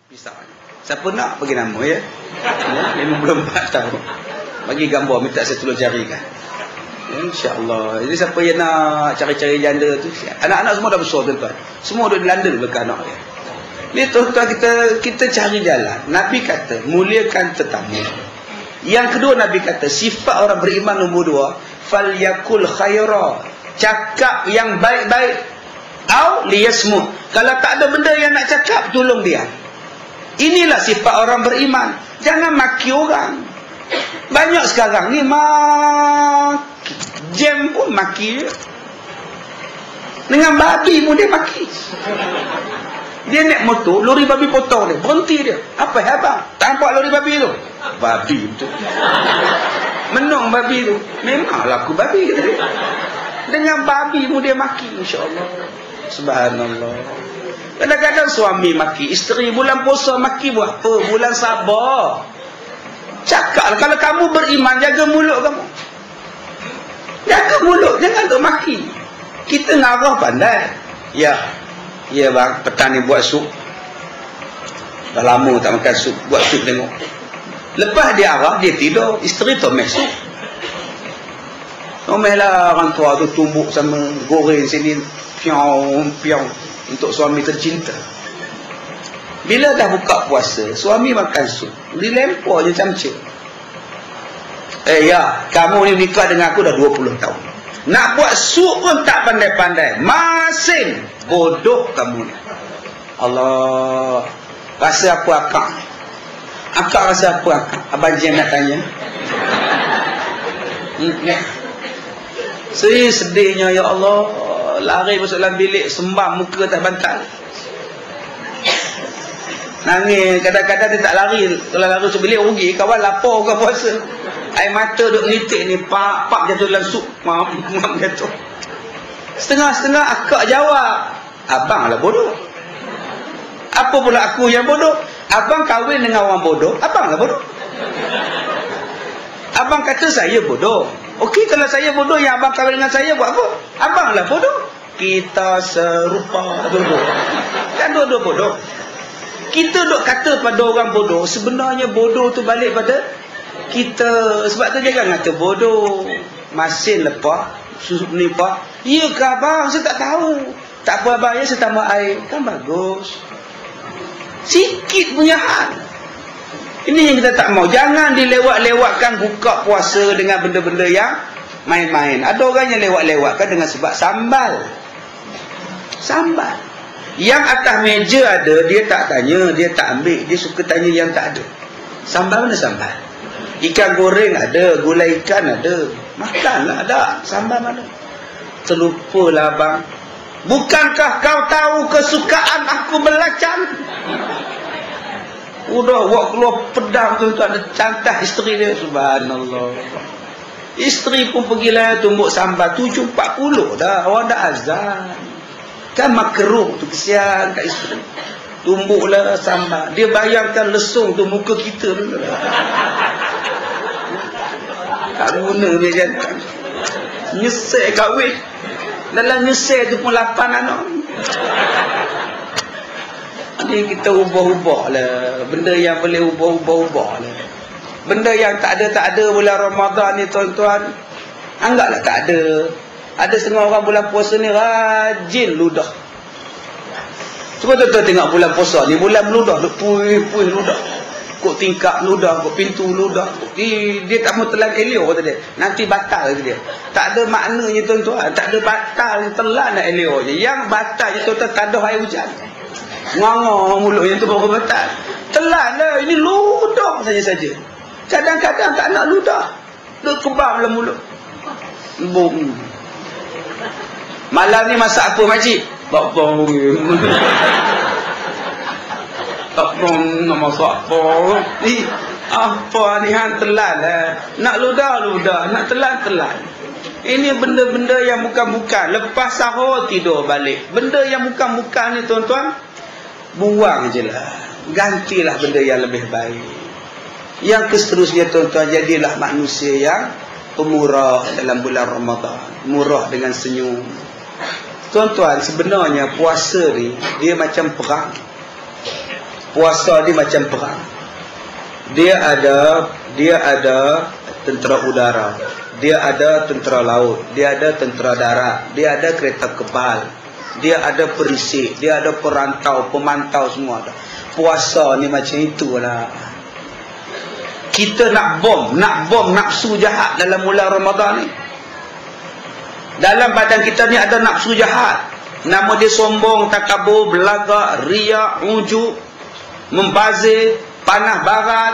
pisau. Siapa nak bagi nama ya? 54 tahun. Bagi gambar minta saya tolong carikan. InsyaAllah. Jadi siapa yang nak cari-cari janda tu, anak-anak semua dah besar tuan-tuan. Semua duduk di London belakang anak dia. Ni tuan-tuan, kita cari jalan. Nabi kata muliakan tetamu. Yang kedua Nabi kata sifat orang beriman nombor 2, falyakul khaira, cakap yang baik-baik, au liyasmut, kalau tak ada benda yang nak cakap tolong dia. Inilah sifat orang beriman. Jangan maki orang. Banyak sekarang ni jam pun maki dia. Dengan babi pun dia maki. Dia naik motor, lori babi potong dia, berhenti dia. Apa abang? Tak nampak lori babi tu? Babi betul. Menung babi tu. Memanglah aku babi kata dia. Dengan babi pun dia maki, insya-Allah. Subhanallah. Kadang-kadang suami maki isteri, bulan puasa maki buat apa? Bulan sabar. Cakap, kalau kamu beriman, jaga mulut kamu. Jaga mulut, jangan duk maki. Kita ngarah pandai. Ya bang, petang ni buat sup. Dah lama tak makan sup, buat sup tengok. Lepas dia arah, dia tidur. Isteri tu meh sup. Omehlah orang tua tu tumbuk sama goreng sini, piang untuk suami tercinta. Bila dah buka puasa, suami makan sup, dilempar je camca. Ya, kamu ni nikah dengan aku dah 20 tahun. Nak buat sup pun tak pandai-pandai. Masin. Bodoh kamu ni. Allah. Rasa apa akak? Akak rasa apa akak? Abang Jen nak tanya. Saya sedihnya, ya Allah. Lari masuk dalam bilik, sembam muka atas bantal. Nangis. Kadang-kadang dia tak lari. Kalau lari masuk bilik rugi. Kawan lapar bukan puasa. Air mata duk menitik ni, pak jatuh dalam sup. Maaf jatuh. Setengah-setengah akak jawab, abang lah bodoh. Apa pula aku yang bodoh? Abang kahwin dengan orang bodoh, abang lah bodoh. Abang kata saya bodoh. Okey, kalau saya bodoh, yang abang kahwin dengan saya buat apa? Abang lah bodoh. Kita serupa bodoh. Kan dua-dua bodoh. Kita duk kata pada orang bodoh, sebenarnya bodoh tu balik pada kita. Sebab tu jangan kata bodoh. Masin lepak, susu menipah. Ya ke abang? Saya tak tahu. Tak apa abang, ya saya tambah air. Kan bagus. Sikit punya hal. Ini yang kita tak mau. Jangan dilewat-lewatkan buka puasa dengan benda-benda yang main-main. Ada orang yang lewat-lewatkan dengan sebab sambal. Sambal. Yang atas meja ada, dia tak tanya, dia tak ambil. Dia suka tanya yang tak ada. Sambal mana sambal? Ikan goreng ada, gulai ikan ada. Makanlah ada. Sambal mana? Terlupalah abang. Bukankah kau tahu kesukaan aku belacan? Udah buat keluar pedang tu ada cantah isteri dia. Subhanallah. Isteri pun pergilah tumbuk sambal 7.40 dah. Orang dah azan. Kan makruh tu, kesian kat isteri. Tumbuklah sambal. Dia bayangkan lesung tu muka kita tu. Tak guna dia jantan. Nyesek kahwin. Dalam nyesek tu pun 8 anak. Jadi kita ubah-ubah lah. Benda yang boleh ubah-ubah lah. Benda yang tak ada bulan Ramadan ni tuan-tuan, anggaplah tak ada. Ada setengah orang bulan puasa ni rajin ludah. Cuba tuan-tuan tengok bulan puasa ni, bulan meludah, puih-puih ludah. Kok tingkap ludah, kok pintu ludah. Dia tak mau telan elio kata dia. Nanti batal kata dia. Tak ada maknanya tuan-tuan. Tak ada batal, telan nak elio je. Yang batal je tuan-tuan tak ada air hujan. Ngangor mulut yang tu baru batal. Telan lah. Ini ludah saja-saja. Kadang-kadang tak nak ludah. Duk kebam dalam mulut. Bum. Malam ni masak apa makcik? Bakpong. Bakpong nak masak apa? Apa ni hang telan lah. Nak ludah, nak telan. Ini benda-benda yang bukan-bukan. Lepas sahur tidur balik. Benda yang bukan-bukan ni tuan-tuan, buang je lah. Gantilah benda yang lebih baik. Yang seterusnya tuan-tuan, jadilah manusia yang pemurah dalam bulan Ramadan. Murah dengan senyum. Tuan-tuan, sebenarnya puasa ni dia macam perang. Puasa ni macam perang. Dia ada tentera udara, dia ada tentera laut, dia ada tentera darat, dia ada kereta kebal, dia ada perisik, dia ada perantau, pemantau, semua ada. Puasa ni macam itulah. Kita nak bom nafsu jahat dalam bulan Ramadan ni. Dalam badan kita ni ada nafsu jahat. Nama dia sombong, takabur, belagak, riak, ujub, membazir, panah baran.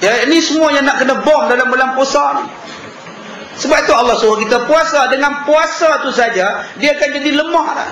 Ya, ini semua yang nak kena bom dalam bulan puasa ni. Sebab itu Allah suruh kita puasa. Dengan puasa tu saja dia akan jadi lemah dah.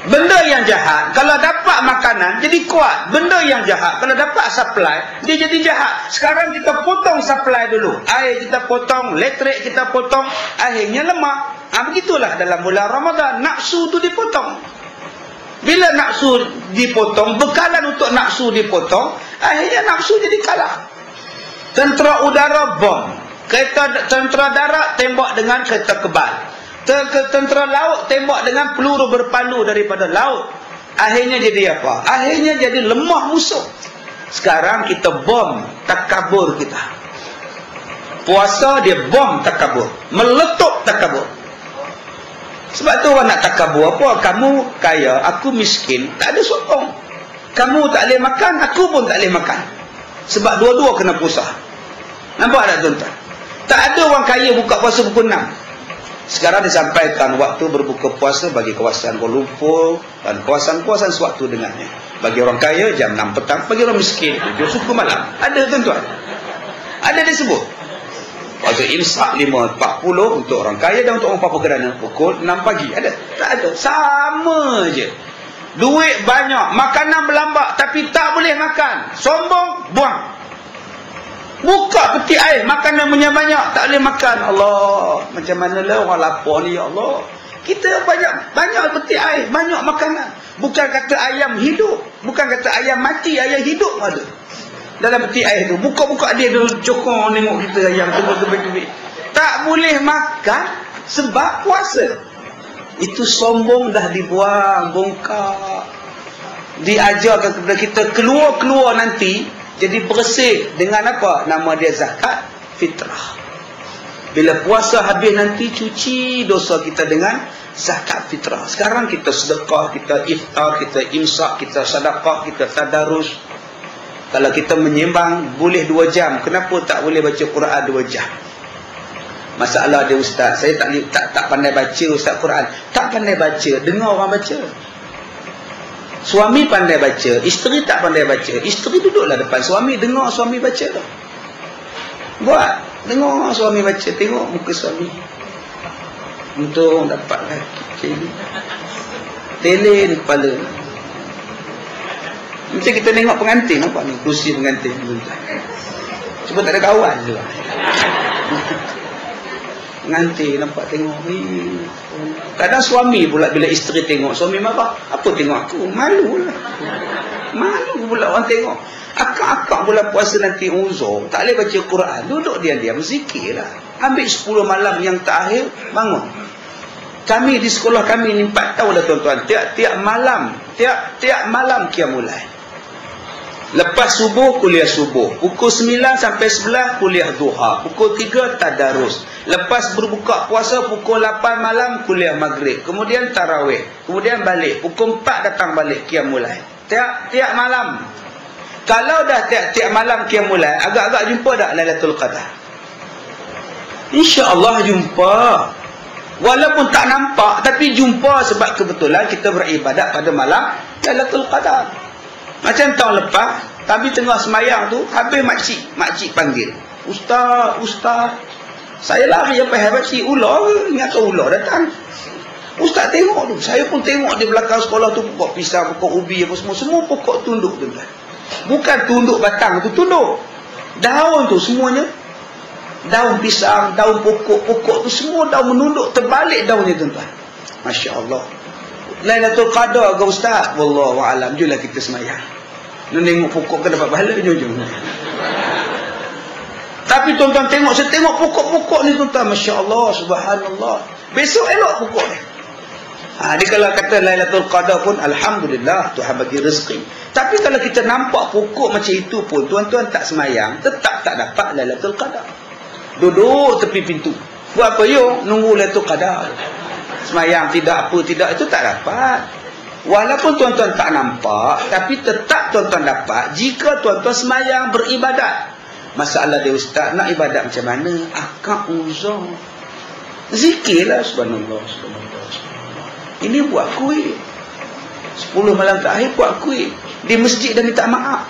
Benda yang jahat kalau dapat makanan jadi kuat. Benda yang jahat kalau dapat supply dia jadi jahat. Sekarang kita potong supply dulu. Air kita potong, elektrik kita potong, akhirnya lemah. Begitulah dalam bulan Ramadan. Nafsu tu dipotong. Bila nafsu dipotong, bekalan untuk nafsu dipotong, akhirnya nafsu jadi kalah. Tentera udara bom, tentera darat tembak dengan kereta kebal, tentera laut tembak dengan peluru berpalu daripada laut. Akhirnya jadi apa? Akhirnya jadi lemah musuh. Sekarang kita bom takabur kita. Puasa dia bom takabur, meletup takabur. Sebab tu orang nak takabur apa? Kamu kaya, aku miskin, tak ada sokong. Kamu tak boleh makan, aku pun tak boleh makan. Sebab dua-dua kena puasa. Nampak tak tuan-tuan? Tak ada orang kaya buka puasa pukul 6. Sekarang disampaikan waktu berbuka puasa bagi kawasan Kuala Lumpur dan kawasan-kawasan sewaktu dengannya. Bagi orang kaya jam 6 petang, bagi orang miskin 7 suku malam. Ada tuan-tuan? Ada disebut. Waktu imsak 5.40 untuk orang kaya dan untuk orang papa kerana pukul 6 pagi. Ada? Tak ada. Sama je. Duit banyak, makanan berlambak tapi tak boleh makan. Sombong, buang. Buka peti air, makanan banyak, tak boleh makan. Allah, macam mana lah orang lapar ni, ya Allah. Kita banyak peti air, banyak makanan. Bukan kata ayam hidup, bukan kata ayam mati, ayam hidup ada. Dalam peti air tu, buka-buka dia cokong tengok kita ayam tebik-tebik. Tak boleh makan sebab puasa. Itu sombong dah dibuang, bongkar. Diajarkan kepada kita keluar-keluar nanti jadi bersih dengan apa? Nama dia zakat fitrah. Bila puasa habis nanti cuci dosa kita dengan zakat fitrah. Sekarang kita sedekah, kita iftar, kita imsak, kita sedekah, kita tadarus. Kalau kita menyembang boleh 2 jam, kenapa tak boleh baca Quran 2 jam? Masalah dia, ustaz, saya tak pandai baca ustaz Quran. Tak pandai baca, dengar orang baca. Suami pandai baca, isteri tak pandai baca. Isteri duduklah depan suami, dengar suami baca. Buat, dengar suami baca, tengok muka suami. Untung dapat lagi telen kepala. Macam kita tengok pengantin, nampak ni kerusi pengantin. Cuba tak ada kawan je. Pengantin nampak tengok ni. Kadang suami pula bila isteri tengok, suami marah. Apa tengok aku? Malu lah. Malu pula orang tengok. Akak-akak pula puasa nanti uzur, tak boleh baca Quran, duduk diam-diam zikir lah. Ambil 10 malam yang terakhir, bangun. Kami di sekolah kami ni 4 tahun dah tuan-tuan, tiap malam qiyamul lail. Lepas subuh, kuliah subuh. Pukul 9 sampai 11, kuliah duha. Pukul 3, tadarus. Lepas berbuka puasa, pukul 8 malam, kuliah maghrib. Kemudian tarawih. Kemudian balik. Pukul 4 datang balik, qiyamul lail. Tiap malam. Kalau dah tiap malam qiyamul lail, agak-agak jumpa tak Lailatul Qadar? InsyaAllah jumpa. Walaupun tak nampak, tapi jumpa sebab kebetulan kita beribadat pada malam Lailatul Qadar. Macam tahun lepas, kami tengah semayang tu, habis makcik panggil. Ustaz. Saya lari apa hai makcik, ular ke? Ingat ke ular datang? Ustaz tengok tu. Saya pun tengok di belakang sekolah tu, pokok pisang, pokok ubi apa semua pokok tunduk tu. Bukan tunduk batang tu, tunduk. Daun tu semuanya. Daun pisang, daun pokok tu semua daun menunduk, terbalik daunnya tuan-tuan. Masya Allah. Lailatul Qadar ke ustaz? Wallahu a'lam. Julah kita semayang. Nak tengok pokok ke dapat pahala jom. Tapi tuan-tuan tengok, saya tengok pokok-pokok ni tuan-tuan, Masya Allah, subhanallah. Besok elok pokok ni. Dia kalau kata Lailatul Qadar pun alhamdulillah Tuhan bagi rezeki. Tapi kalau kita nampak pokok macam itu pun, tuan-tuan tak semayang, tetap tak dapat Lailatul Qadar. Duduk tepi pintu. Buat apa yuk? Nunggu Lailatul Qadar. Semayang tidak apa tidak, itu tak dapat. Walaupun tuan-tuan tak nampak, tapi tetap tuan-tuan dapat jika tuan-tuan semayang beribadat. Masalah dia, ustaz, nak ibadat macam mana? Akak uzur. Zikirlah subhanallah, subhanallah, subhanallah. Ini buat kuih. 10 malam terakhir buat kuih. Di masjid dah minta maaf.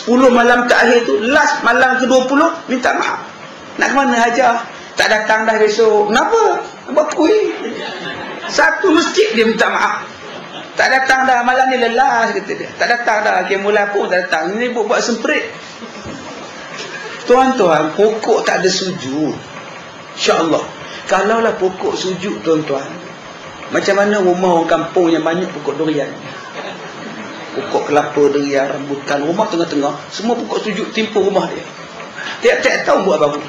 10 malam terakhir tu, last malam ke-20 minta maaf. Nak ke mana Hajah? Tak datang dah besok. Kenapa? Buat kuih. Satu masjid dia minta maaf. Tak datang dah, malam ni lelas, kata dia. Tak datang dah, mulai pun tak datang. Ini buat semprit. Tuan-tuan, pokok tak ada sujud. InsyaAllah. Kalaulah pokok sujud, tuan-tuan, macam mana rumah orang kampung yang banyak pokok durian, pokok kelapa, durian, rambutan, rumah tengah-tengah, semua pokok sujud timpa rumah dia. Tiap-tiap tahun buat baru.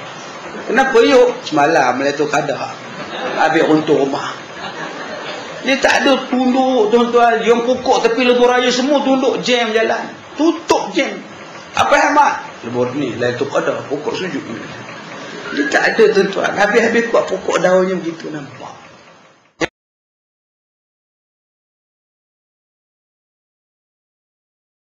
Kenapa yuk? Semalam Lailatul Qadar, habis runtuh rumah. Dia tak ada tunduk, tuan-tuan. Yang pokok tepi lebuh raya semua tunduk, jam jalan, tutup jam. Apa hemat? Lebuh ni Lailatul Qadar, pokok sujud ni. Dia tak ada, tuan-tuan. Habis-habis kuat pokok daunnya begitu, nampak.